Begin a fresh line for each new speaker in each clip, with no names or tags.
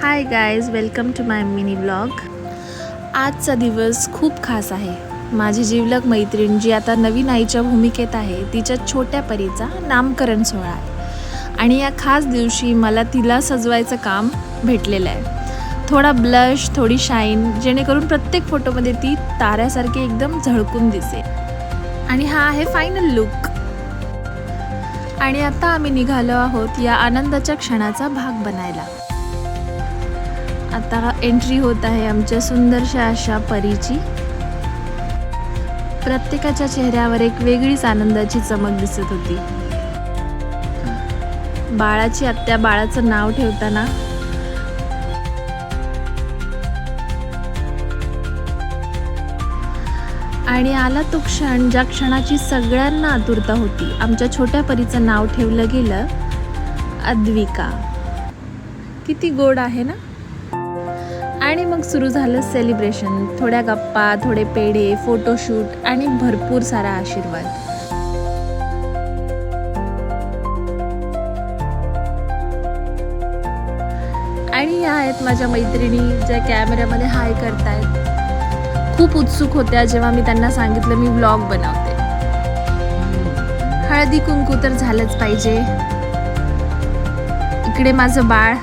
High guys, welcome to my mini blog. आजचा दिवस खूप खास आहे. माझी जिवलग मैत्रीण जी आता नवीन आईच्या भूमिकेत आहे, तिच्या छोट्या परीचा नामकरण सोहळा आहे. आणि या खास दिवशी मला तिला सजवायचं काम भेटलेलं आहे. थोडा ब्लश, थोडी शाईन, जेणेकरून प्रत्येक फोटोमध्ये ती ताऱ्यासारखी एकदम झळकून दिसेल. आणि हा आहे फायनल लुक. आणि आता आम्ही निघालो आहोत या आनंदाच्या क्षणाचा भाग बनायला. आता एंट्री होत आहे आमच्या सुंदरशा अशा परीची. प्रत्येकाच्या चेहऱ्यावर एक वेगळीच आनंदाची चमक दिसत होती. बाळाची आत्या बाळाचं नाव ठेवताना आणि आला तो क्षण, ज्या क्षणाची सगळ्यांना आतुरता होती. आमच्या छोट्या परीचं नाव ठेवलं गेलं अद्विका. किती गोड आहे ना. आणि मग सुरू झालं सेलिब्रेशन. थोड्या गप्पा, थोडे पेढे, फोटोशूट आणि भरपूर सारा आशीर्वाद. आणि या आहेत माझ्या मैत्रिणी ज्या कॅमेऱ्यामध्ये हाय करतायत. खूप उत्सुक होत्या जेव्हा मी त्यांना सांगितलं मी व्लॉग बनवते. हळदी कुंकू तर झालंच पाहिजे. इकडे माझं बाळ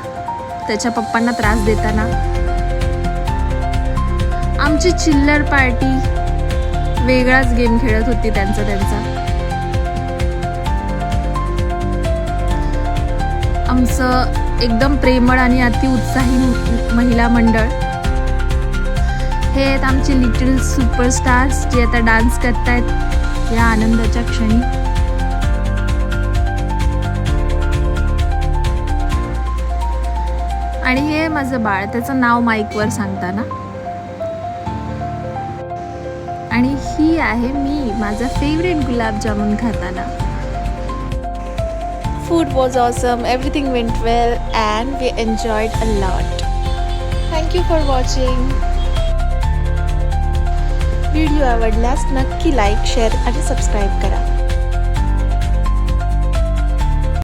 त्याच्या पप्पांना त्रास देताना. आमची चिल्लर पार्टी वेगळाच गेम खेळत होती त्यांचा. आमचं एकदम प्रेमळ आणि अतिउत्साही महिला मंडळ. हे आहेत आमचे लिटिल सुपरस्टार्स जे आता डान्स करतायत या आनंदाच्या क्षणी. आणि हे माझं बाळ, त्याचं नाव माईकवर सांगताना. आणि ही आहे मी, माझा फेवरेट गुलाबजामुन खाताना. Food was awesome, everything went well and we enjoyed a lot. Thank you for watching. Video आवडल्यास नक्की लाईक, शेअर आणि सबस्क्राईब करा.